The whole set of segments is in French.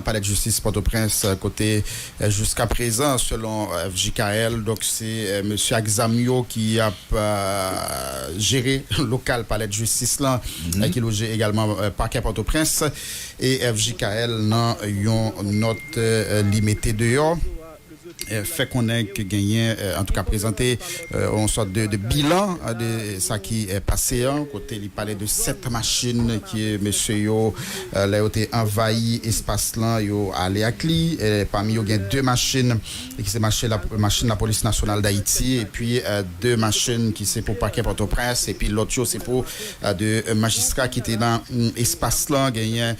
palais de justice Port-au-Prince côté jusqu'à présent selon FJKL. Donc c'est monsieur Axamio qui a géré local palais de justice là qui loge également parquet Port-au-Prince et FJKL dans une note limitée dehors. Fait qu'on a gagné, en tout cas présenté une sorte de bilan de ça qui est passé. Côté, il parlait de 7 machines qui, monsieur, yo, là, été envahi espace là, yo, allé à Cli. Parmi eux, il y a 2 machines qui c'est machine de la police nationale d'Haïti, et puis 2 machines qui c'est pour parquet Port-au-Prince, et puis l'autre chose c'est pour de magistrats qui étaient dans espace là, gagné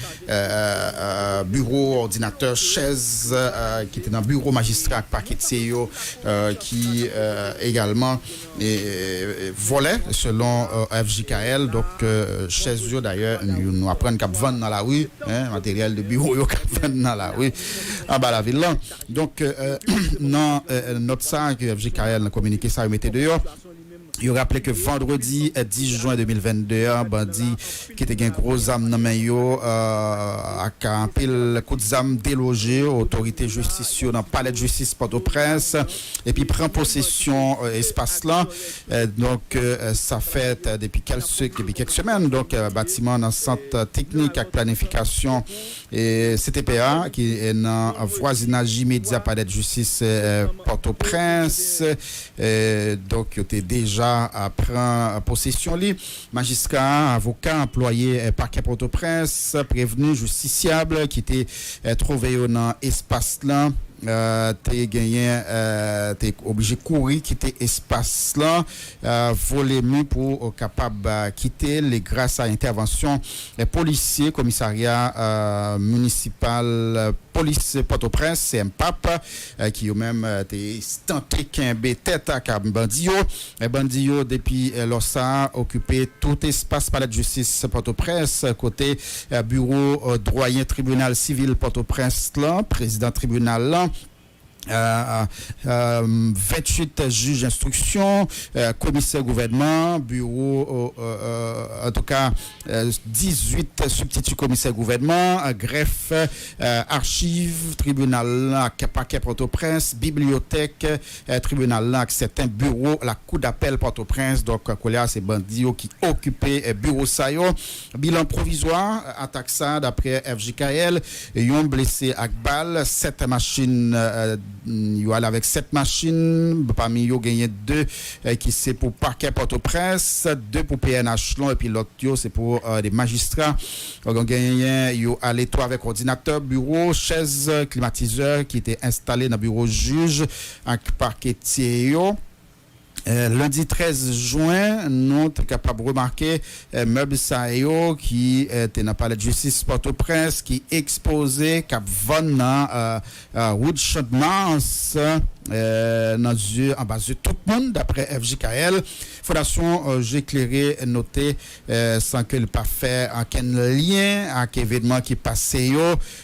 bureau, ordinateur, chaise qui était dans bureau magistrat parquet qui également volait selon FJKL. Donc chez eux d'ailleurs nous apprenons qu'à vendre dans la rue, matériel de bureau qu'à vendre dans la rue en bas la ville là. Donc non notre ça que FJKL a communiqué ça mettait dehors. Il rappelé que vendredi 10 juin 2022, un bandit qui était un gros âme dans main yo a un pile coup d'âme délogé autorité justice dans palais de justice Port-au-Prince et puis prend possession espace là. Donc ça fait depuis quelques semaines. Donc bâtiment dans centre technique avec planification et CTPA qui est dans voisinage immédiat palais de justice Port-au-Prince. Donc il était déjà à prendre possession li. Magistrat, avocat, employé parquet Port-au-Prince, prévenu, justiciable qui était trouvé dans espace là. T'es gagné t'es obligé de courir quitter espace là voler mis pour capable quitter les grâce à intervention les policiers commissariat municipal police Port-au-Prince c'est un pape qui eux même t'es tenté qu'un tête à bandio depuis l'OSA occupé tout espace palais de justice Port-au-Prince côté bureau doyen tribunal civil Port-au-Prince là président tribunal là 28 juges d'instruction, commissaire gouvernement, bureau, en tout cas 18 substituts commissaires gouvernement, greffe, archives, tribunal, parquet Port-au-Prince, bibliothèque, tribunal, certains bureaux, la cour d'appel Port-au-Prince. Donc, c'est bandits qui occupaient bureau ça yo. Bilan provisoire, attaque ça d'après FJKL, ils ont blessé à balle, 7 machines. Il y a avec 7 machines, parmi eux gagné 2 qui c'est pour parquet Port-au-Prince, 2 pour PNH long et puis l'autre c'est pour des magistrats. On gagné yo allé 3 avec ordinateur, bureau, chaise, climatiseur qui était installé dans le bureau juge avec parquetier yo. Lundi 13 juin, nous sommes capables de remarquer meuble Sayo qui était dans le palais de justice Port-au-Prince qui exposé cap dans route Champ-de-Mars en base de tout le monde d'après FJKL. Fondation j'ai éclairé noté sans que le pas fait aucun lien avec événement qui passé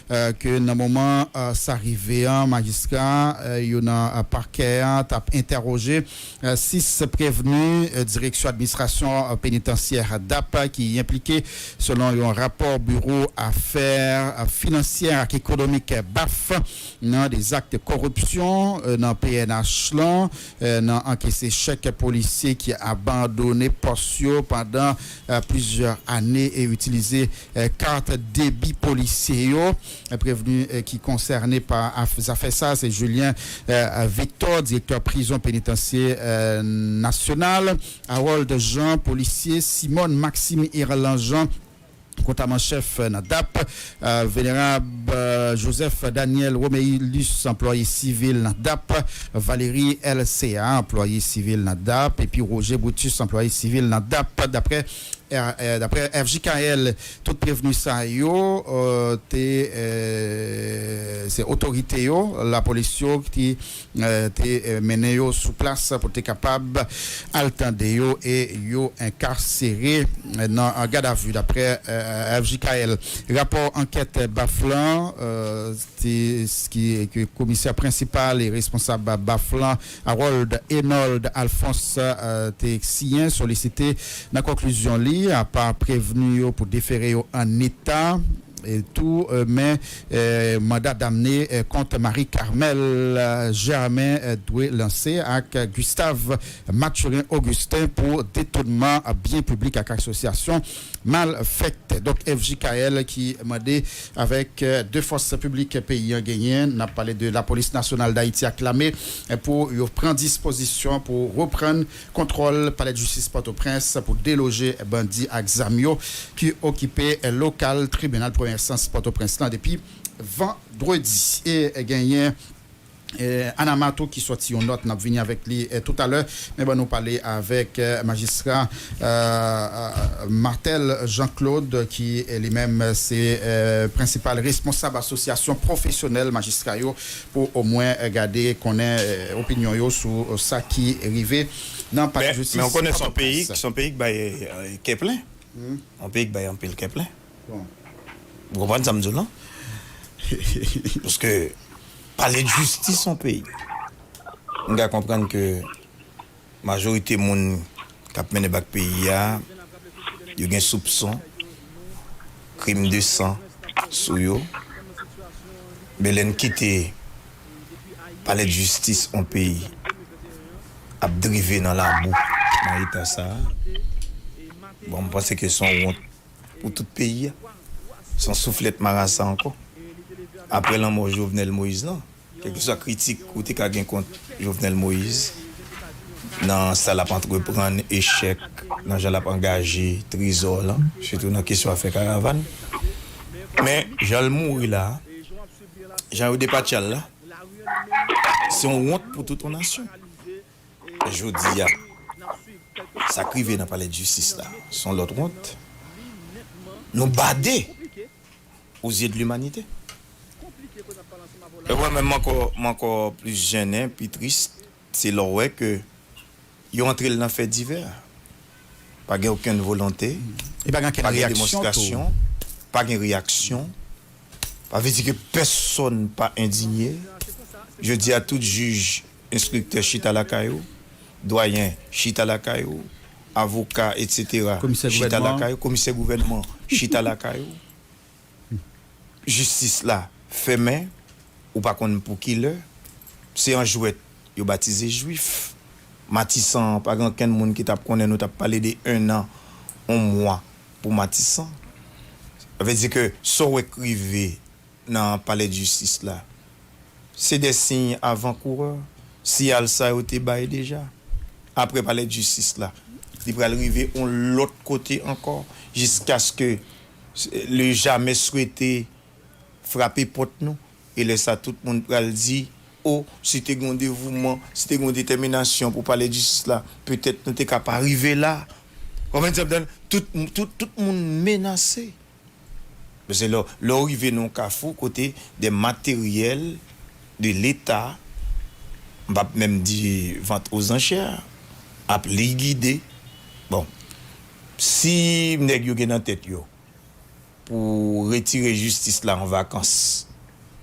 que dans le moment ça arrivait un magistrat il y a un parquet t'a interrogé 6 prévenus direction administration pénitentiaire DAP qui est impliqué selon un rapport bureau affaires financières et économiques BAF dans des actes de corruption dans PNH là dans encaissé chèque policier qui a abandonné Portio pendant plusieurs années et utilisé carte débit policier prévenu qui concerné par affaire ça c'est Julien Victor directeur prison pénitentiaire nationale Harold Jean policier Simone Maxime Irland-Jean comptable chef NADAP, vénérable Joseph Daniel Romeilus, employé civil NADAP, Valérie LCA, employé civil NADAP, et puis Roger Boutus, employé civil NADAP, d'après FJKL, tout prévenu ça c'est autorité la police qui mené sous place pour être capable attendre et incarcéré dans un garde à vue d'après FJKL. Rapport enquête Baflan que commissaire principal et responsable Baflan Harold Enold Alphonse Texien sollicité dans conclusion à part prévenu pour déférer en état et tout, mais mandat d'amener contre Marie-Carmel Germain doit lancer avec Gustave Mathurin Augustin pour détournement à bien public avec association mal faite. Donc FJKL qui m'a dit avec deux forces publiques pays gagné, n'a parlé de la police nationale d'Haïti acclamée pour prendre disposition pour reprendre contrôle palais de justice Port-au-Prince pour déloger bandit Axamio qui occupait local tribunal première instance Port-au-Prince depuis vendredi et gagné Anamato qui sorti une note, n'a venu avec lui tout à l'heure, mais bon, nous parler avec magistrat Martel Jean-Claude qui est lui-même c'est principal responsable association professionnelle magistrat pour au moins regarder qu'on ait opinion yo sur ça qui est arrivé dans pas justice. Mais on connaît son pays qui est plein. Un pays qui est un peu plein. Vous comprenez ça me dit là? Parce que parler de justice en pays. On doit comprendre que la majorité des gens qui ont mené le pays, il y a un soupçon, crime de sang sur eux. Mais ils ont quitté parler de justice en pays, à driver dans la boue, dans l'état ça. Bon, je pense que c'est honte pour tout le pays. Son soufflette marassa encore. Après la mort Jovenel Moïse, non? Quelque soit critique, côté qu'a gain contre Jovenel Moïse, dans ça l'a entreprendre échec, dans ça l'a engagé trésor là, surtout dans la question à faire caravane. Mais Jean mourir là, Jean au départ là, c'est une honte pour toute une nation. Je dis ça crivé dans le palais de justice là, sont l'autre honte. Nous bader aux yeux de l'humanité. Et moi même encore plus gêné puis triste, c'est là ouais que ils ont entré dans fait divers. Pas aucune volonté, et pas de démonstration, pas de réaction. Pas veut dire que personne pas indigné. Je dis à tout juge, instructeur chita la caillou, doyen chita la caillou, avocat etc. chita la caillou, commissaire gouvernement chita la caillou. Justice là fait main ou pas qu'on pour qui le c'est un jouet yo baptisé juif Matissan pas grand ken monde qui t'a connaît nous t'a parlé de 1 an 1 mois pour Matissan ça veut dire que so écrivé dans palais de justice là c'est des signes avant-coureurs si al ça été bail déjà après palais de justice là il va arriver on l'autre côté encore jusqu'à ce que le jamais souhaité frapper porte nous et laisse ça tout le monde pral dit oh si tu as un dévouement si tu as une détermination pour parler de justice là peut-être nous t'es capable arriver là comment ça donne tout le monde menacé parce que là arrivé non cafou côté des matériels de l'état on va même dire vente aux enchères appelé guider bon si nèg yo gen en tête yo pour retirer justice là en vacances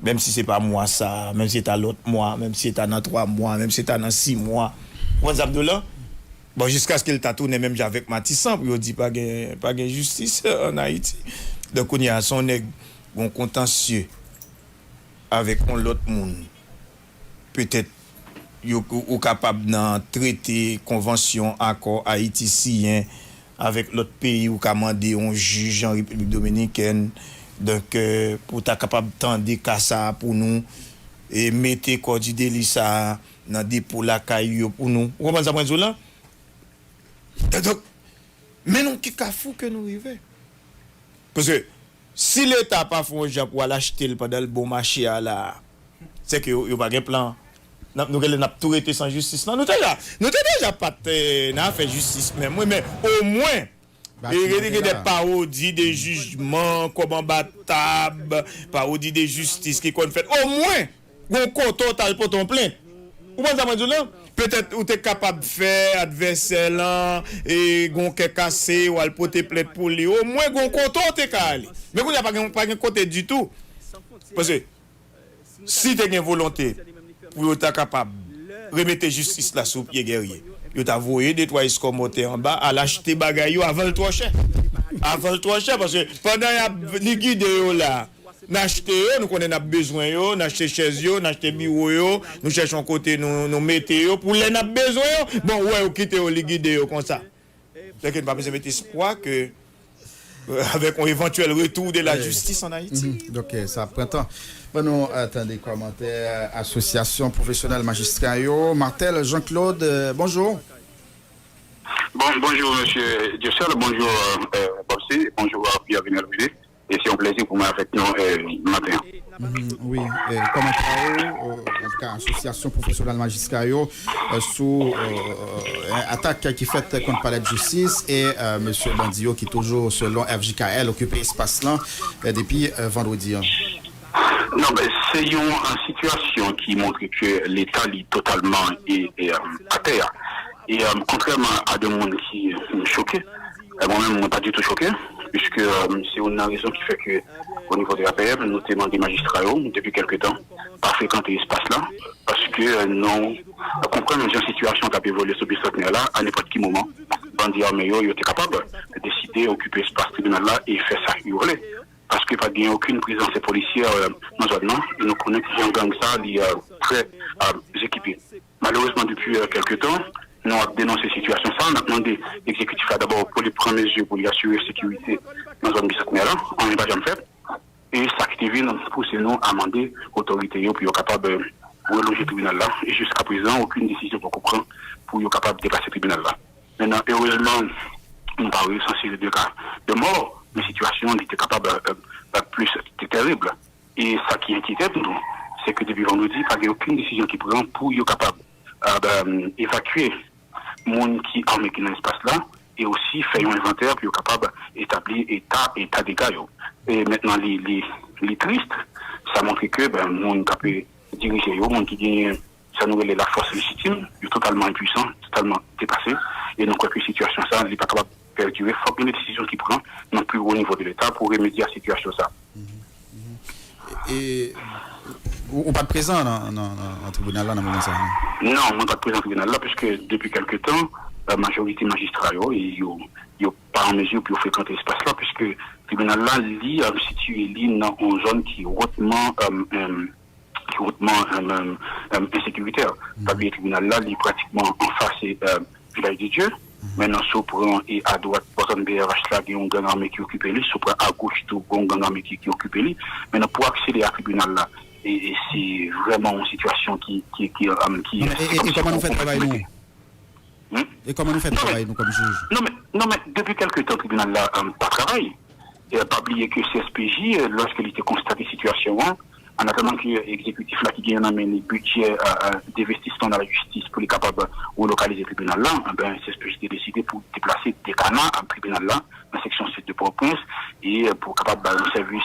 même si c'est pas moi ça même si c'est à l'autre mois même si c'est dans 3 mois même si c'est dans 6 mois on Abdullah bon jusqu'à ce qu'il t'a tourné même avec Matissan pour dit pas gain justice en Haïti donc on y a son nèg bon contentieux avec l'autre monde peut-être ou capable d'en traiter convention accord haïtien avec l'autre pays ou commander un juge en République dominicaine donc pour ta capable tendre cas ça pour nous et mettre corps du délit ça dans dépôt la caillou pour nous vous comprenez ça moi là donc mais non qui fou que nous arriver parce que si l'état pas font gens pour l'acheter pendant le bon marché là c'est que yo pas un plan nous n'a tout été sans justice non nous déjà pas n'a fait justice mais au moins il y a des parodies de jugement comme en battable parodies de justice qui qu'on fait au moins on compte total pour ton plainte ou pas ça là peut-être ou tu es capable de faire adversaire là et gon cassé ou al porter plainte pour lui au moins gon compte t'es calé mais vous n'avez pas un côté du tout parce que si tu as une volonté pour être capable de remettre justice là sous pied guerrier. Yo t'a voyé des trois escomotés en bas à l'acheter bagaille avant le trop cher. Avant trop cher parce que pendant les guides là, n'acheter nous connaissons besoin yo, n'acheter chaise yo, n'acheter bureau yo, nous cherchons côté nous météo pour les n'a besoin yo. Bon ouais, quitter les guides yo comme ça. C'est que pas besoin mettre espoir que avec un éventuel retour de la justice en Haïti. Donc ça prend temps. Bon, nous attendez commentaires. Association professionnelle magistrat Martel Jean-Claude, bonjour. Bonjour monsieur Dieussel, bonjour Bobsy, bonjour Pierre Venel-Villet. Et c'est un plaisir pour moi avec nous matin. Oui, commentaire en tout cas association professionnelle magistrat sous attaque qui fait contre palais de justice et monsieur Bandio qui toujours selon FJKL occupé espace là depuis vendredi. Non, mais c'est une situation qui montre que l'État est totalement à terre. Et contrairement à des gens qui sont choqués, moi-même, je ne pas du tout choqué, puisque c'est une raison qui fait que, au niveau de la PM, nous demandons des magistrats depuis quelques temps, pas fréquenter l'espace là, parce que nous comprenons une situation qui a évolué sur ce là à n'importe quel moment. Bandit armé, ils étaient capables de décider d'occuper l'espace tribunal là et faire ça, ils voulaient. Parce qu'il n'y a aucune présence policière dans ce zone-là, et nous connaissons que les gang ça, ils sont très équipés. Malheureusement, depuis quelques temps, nous avons dénoncé cette situation. Ça, on a demandé l'exécutif d'abord pour les prendre mesures pour lui assurer la sécurité dans la zone de cette là on n'est pas jamais fait. Et ça qui vient pousser nous à demander l'autorité pour être capable de reloger le tribunal là. Et jusqu'à présent, aucune décision pour comprendre pour être capable de déplacer le tribunal là. Maintenant, heureusement, nous n'avons pas recensé les 2 cas de mort. Mais la situation était capable plus terrible. Et ça qui inquiétait nous, c'est que depuis vendredi, il n'y a aucune décision qui prend pour être capable d'évacuer les gens qui arment dans l'espace là et aussi faire un inventaire pour être capable d'établir état des cas. Et maintenant, les tristes, ça montre que les gens qui peuvent diriger, les gens qui gagnent, ça nous relève la force légitime, ils sont totalement impuissants, totalement dépassés. Et donc, la situation, ça, il n'est pas capable perdurer. Il faut qu'il y ait une décision qui prend non plus au niveau de l'État pour remédier à la situation ça. Et ou pas de présent dans le tribunal là dans le moment ça? Non, on n'est pas de présent dans le tribunal là puisque depuis quelque temps, la majorité magistrats ils sont pas en mesure pour fréquenter l'espace là puisque le tribunal là est situé dans une zone qui est hautement insécuritaire. Le tribunal là est pratiquement en face village de Dieu. Maintenant, si on prend et à droite, par exemple, BRH là, il y a un gang armé qui occupe lui, si on prend à gauche, il y a un gang armé qui occupe lui. Maintenant, pour accéder à tribunal là, et c'est vraiment une situation qui et comment nous fait travail nous? Et comment nous fait travail nous comme juge? Non, mais depuis quelques temps, le tribunal là, pas travail. Il n'a pas oublié que CSPJ, lorsqu'il était constaté situation, en attendant que l'exécutif là qui gagne les budgets d'investissement dans la justice pour les capables de relocaliser le tribunal là, c'est ce que j'ai décidé pour déplacer des canards à tribunal là, dans la section 7 de Port-au-Prince, et pour capable de servir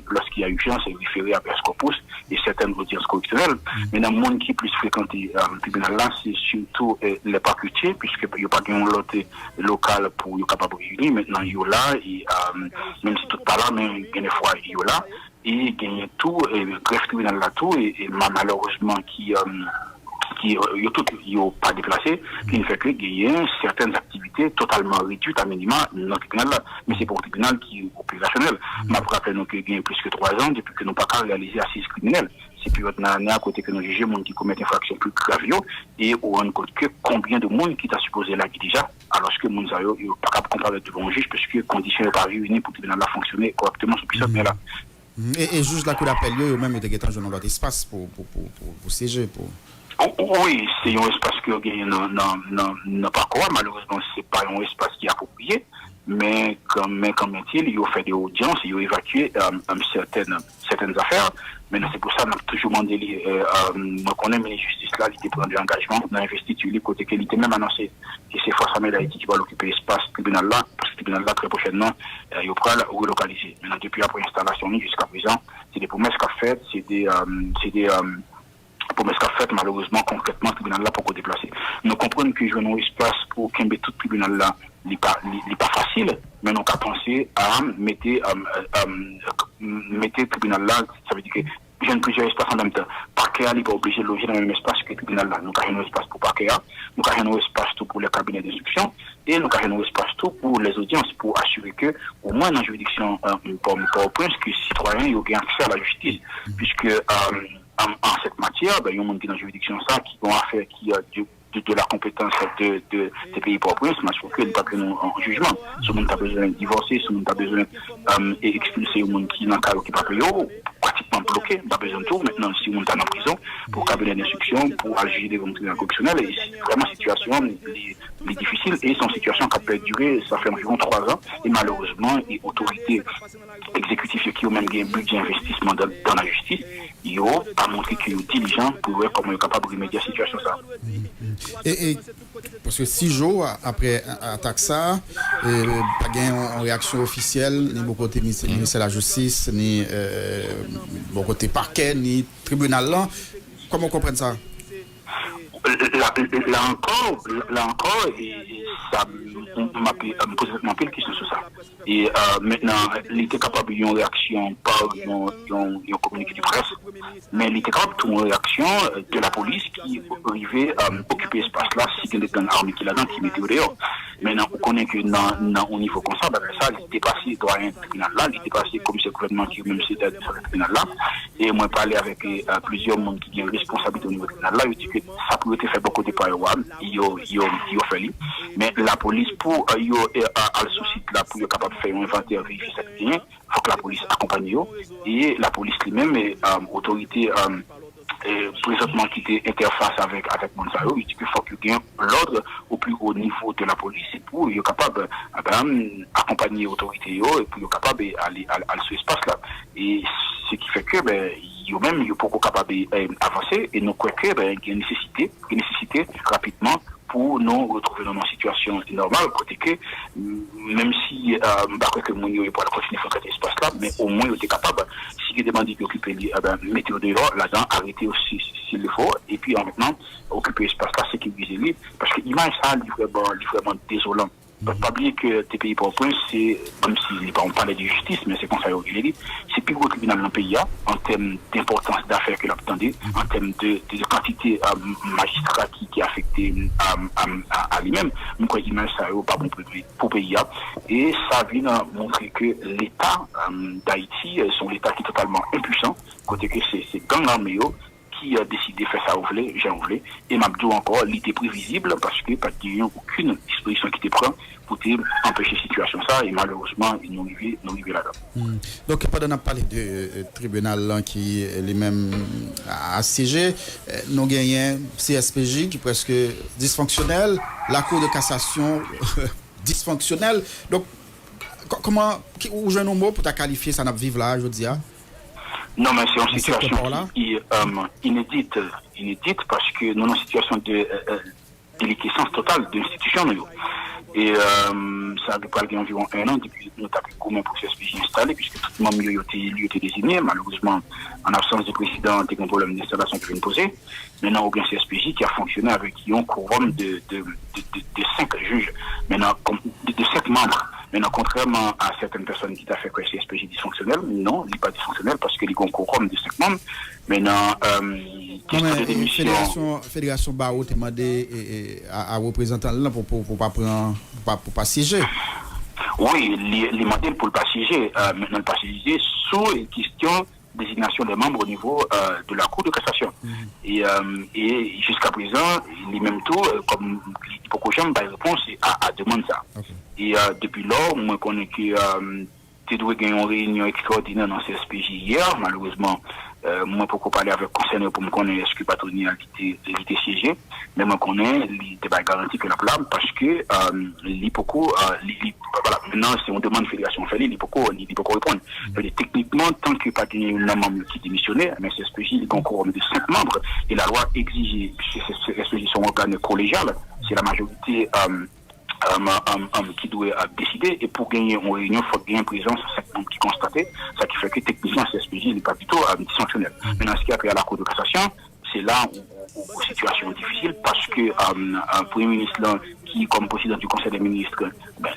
lorsqu'il y a urgence, référer à Prescopus et certaines audiences correctionnelles. Mais dans le monde qui est plus fréquenté le tribunal là, c'est surtout les parquetiers, puisqu'il n'y a pas de loté local pour être capable de réunir. Maintenant, il y a là, et même si tout pas là, mais il y a des fois, il y a là. Et gagner tout, et le greffe tribunal là tout, et malheureusement qui n'ont pas déplacé, qui ne fait que gagner certaines activités totalement réduites à minima dans le tribunal là. Mais c'est pour le tribunal qui est opérationnel. Mais après, nous avons gagné plus que 3 ans depuis que nous n'avons pas réalisé assises criminelles. C'est puis notre année à côté que nous jugeons les gens qui commettent des infractions plus graves et on rend compte que combien de monde qui t'a supposé là qui déjà, alors que nous n'avons pas capable de comparer devant un juge parce que les conditions n'ont pas réunies pour que le tribunal là fonctionner correctement sur ce là. Et juge la cour d'appel, il y a même des gens dans l'autre espace pour siéger. Oui, c'est un espace qui n'a pas quoi. Malheureusement, ce n'est pas un espace qui est approprié. Mais comme il a fait des audiences, il a évacué certaines affaires. Mais c'est pour ça qu'on a toujours demandé, nous connaissons la justice là, il était pris de l'engagement, on a investi sur lui, côté qu'il était même annoncé que c'est Force Armée d'Haïti qui va occuper l'espace tribunal là, parce que le tribunal là, très prochainement, il va le relocaliser. Maintenant, depuis après l'installation jusqu'à présent, c'est des promesses qu'a faites, c'est des promesses qu'a faites, malheureusement, concrètement, le tribunal là, pour qu'on déplacer. Nous comprenons que jouer un espace pour qu'il tout le tribunal là, il n'est pas facile, mais nous avons pensé à mettre le tribunal là, ça veut dire que j'ai plusieurs espaces en même temps. Par parquet n'est pas obligé de loger dans le même espace que le tribunal là. Nous avons un espace pour parquet, nous avons un espace tout pour le cabinet d'instruction et nous avons un espace tout pour les audiences pour assurer que, au moins dans la juridiction Port-au-Prince, que les citoyens aient accès à la justice. Puisque en cette matière, il y a un monde qui est dans la juridiction ça, qui ont affaire, qui a de la compétence des pays Port-au-Prince, mais je qu'il n'y a pas que nous en jugement. Si le monde a besoin de divorcer, si le monde a besoin d'expulser le monde qui n'a pas payé, pratiquement bloqué, pas besoin de tout. Maintenant, si le monde est en prison, pour cabinet d'instruction, pour agir des tribunaux correctionnels, et c'est vraiment une situation difficile, et c'est une situation qui a perduré, ça fait environ 3 ans, et malheureusement, les autorités exécutives qui ont même un budget d'investissement dans la justice, ils n'ont pas montré qu'ils sont diligents pour voir comment ils sont capables de remédier à la situation. Ça. Et parce que 6 jours après l'attaque, ça, pas de réaction officielle, ni bon côté ministère de la Justice, ni bon côté parquet, ni tribunal là. Comment on comprend ça? Là encore, et ça m'a posé une question sur ça. Et maintenant, il était capable d'une réaction par un communiqué de presse, mais il était capable d'une réaction de la police qui arrivait à occuper l'espace là, si il y a des gangs armés qui là-dedans, qui mettaient au dehors. Maintenant, on connaît que au niveau comme ça, il était passé dans un tribunal là, il était passé comme ce gouvernement qui même c'était dans le tribunal là. Et moi, j'ai parlé avec plusieurs monde qui ont responsabilité au niveau du tribunal là, je dis que ça pouvait être fait beaucoup de parois, ils ont fait. Mais la police, pour à le souci là, pour être capable de faire un inventaire, vérifier cette bien, il faut que la police accompagne eux. Et la police lui-même, autorité présentement qui était interface avec Monsayo, il dit qu'il faut qu'il y ait l'ordre au plus haut niveau de la police pour être capable d'accompagner l'autorité et pour être capable d'aller à ce espace-là. Et ce qui fait que ils sont beaucoup capables d'avancer et nous croyons qu'il y a une nécessité rapidement pour nous retrouver dans une situation normale, côté que même si que mon yo pour continuer à faire cet espace là, mais au moins il était capable si il demande d'occuper mettez dehors là-dedans, arrêter aussi s'il le faut et puis maintenant occuper l'espace là, sécuriser lui parce que l'image ça est vraiment désolant. Il ne faut pas oublier que tes pays Port-au-Prince, c'est, même si on parlait de justice, mais c'est comme ça qu'il dit, c'est plus gros tribunal dans le pays, en termes d'importance d'affaires que l'attendait, en termes de quantité magistrat qui est affecté à lui-même. Nous croyons que ça n'est pas bon pour le pays. Et ça vient montrer que l'État d'Haïti, son État qui est totalement impuissant, côté que c'est gang armé qui a décidé de faire ça j'ai voulu. Et Mabdou encore, il était prévisible parce que pas aucune disposition qui était prise pour empêcher la situation ça et malheureusement ils n'ont arrivé là-dedans. Donc pendant qu'on a parlé de tribunal qui est lui-même assiégé, nous gagnons CSPJ qui est presque dysfonctionnel, la Cour de cassation dysfonctionnelle. Donc comment où j'ai un mot pour qualifier ça n'a vivre là je dis. Non, mais c'est une situation qui est inédite parce que nous avons une situation de déliquescence totale de l'institution. Et ça a depuis environ 1 an depuis que nous avons pris combien pour CSPJ installé, puisque tout le monde a été désigné. Malheureusement, en absence de président, il y a un problème d'installation qui vient de poser. Maintenant, aucun CSPJ qui a fonctionné avec un quorum de 5 juges, maintenant, de 7 membres. Maintenant, contrairement à certaines personnes qui ont fait que le CSPJ dysfonctionnel, non, il n'est pas dysfonctionnel parce qu'il y a un quorum de 5 membres. Maintenant, Fédération Barreau t'a demandé à représentants là pour pas siéger. Oui, les mandats pour ne pas siéger. Maintenant, ne pas siéger sous une question désignation des membres au niveau de la Cour de cassation. Et jusqu'à présent, les mêmes tours, comme beaucoup de gens, par réponse à demander ça. Okay. Et depuis lors, moi, je connais que tu dois gagner une réunion extraordinaire dans le CSPJ hier, malheureusement. Moi, pour parler avec le conseiller pour me connaître est-ce que Patoni a été siégé, mais moi, je connais, il n'est pas garanti que la blâme parce que voilà, maintenant, si on demande fédération fait, il peut répondre. Techniquement, tant que Patoni est un membre qui démissionnait, mais CSPJ, il y a un quorum de 5 membres et la loi exige, CSPJ sont organes collégial, c'est la majorité qui doit décider et pour gagner une réunion, il faut gagner une présence de 5 membres qui constatent, ça qui fait que techniquement, CSPJ n'est pas du tout dysfonctionnel. Maintenant, ce qui a pris à la Cour de cassation, c'est là où situation difficile parce que un Premier ministre là, qui, comme président du Conseil des ministres,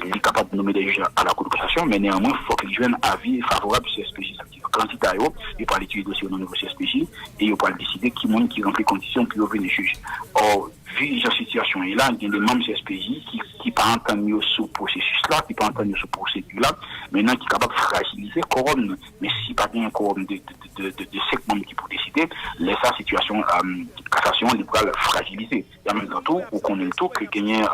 il est capable de nommer des juges à la Cour de cassation, mais néanmoins, il faut qu'il y ait un avis favorable sur CSPJ. candidat, il peut étudier le dossier au niveau CSPJ et il peut décider qui remplit les conditions pour venir juger. Or, vu la situation est là, il y a des membres CSPJ qui pas entendre ce processus-là, qui pas entendre ce procédure-là, maintenant qui est capable de fragiliser le quorum. Mais si pas bien un quorum de 5 membres qui peuvent décider, laisse la situation cassation libérale fragilisée. Et en même temps, on connaît le tout que gagner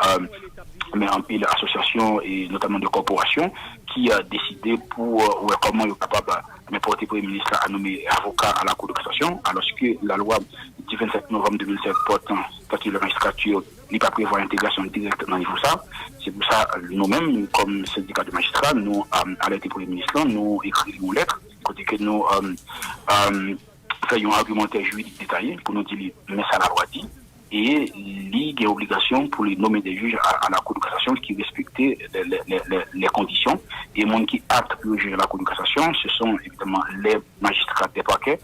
mais en pile association et notamment de corporations qui a décidé pour comment il est capable de porter Premier ministre à nommer avocat à la Cour de cassation, alors que la loi du 27 novembre 2007 portant statut de la magistrature n'est pas prévoir l'intégration directe dans le niveau ça. C'est pour ça nous-mêmes, comme syndicat de magistrats, nous alerté Premier ministre, nous écrivons une lettre, côté que nous faisons un argumentaire juridique détaillé pour nous dire mais ça la loi dit. Et il y a obligation pour les nommer des juges à la Cour de cassation qui respectaient les conditions. Et les gens qui actent pour juger la Cour de cassation, ce sont évidemment les magistrats des parquets,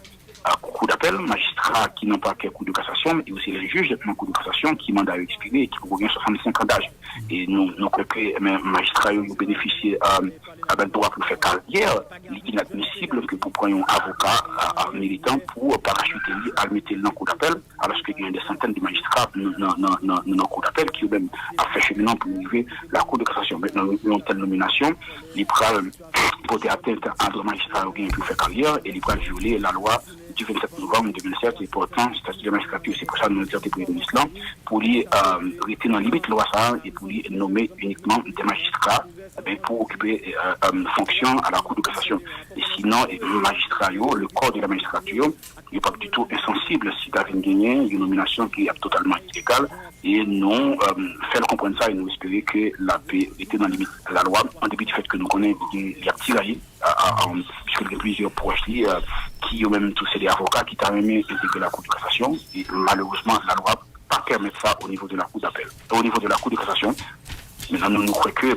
cour d'appel, magistrats qui n'ont pas qu'un cour de cassation, et aussi les juges de la Cour de cassation qui mandat expiré et qui pourraient 65 ans d'âge. Et nous croyons que les magistrats ont bénéficié d'un droit pour faire carrière. Il est inadmissible que pour prendre un avocat militant pour parachuter à le mettre dans la cour d'appel, alors qu'il y a des centaines de magistrats dans la cour d'appel qui ont même fait cheminement pour arriver la Cour de cassation. Maintenant, une telle nomination, il pourra porter atteinte à un magistrat qui a pu faire carrière et il pourra violer la loi du 27 novembre 2007 et pourtant statut de magistrature. C'est pour ça que nous avons dit pour l'islam pour lui rester dans la limite de la loi ça et pour lui nommer uniquement des magistrats pour occuper fonction à la Cour de cassation. Et sinon, le magistrat, le corps de la magistrature, il n'est pas du tout insensible si tu as gagné une nomination qui est totalement illégale. Et nous faire comprendre ça et nous espérer que la paix était dans la limite de la loi, en dépit du fait que nous connaissons il y a tiraillé, puisqu'il y a plusieurs proches qui ont même tous des avocats qui t'ont même intégré la Cour de cassation. Et malheureusement, la loi ne pas permettre ça au niveau de la Cour d'appel. Au niveau de la Cour de cassation, maintenant nous croyons que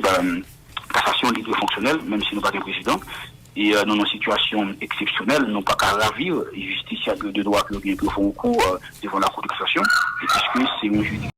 cassation libre fonctionnelle, même si nous n'avons pas de président, et dans une situation exceptionnelle, nous pas qu'à ravir les justiciables de droit qui ont font recours devant la Cour de cassation, et puisque c'est une juridiction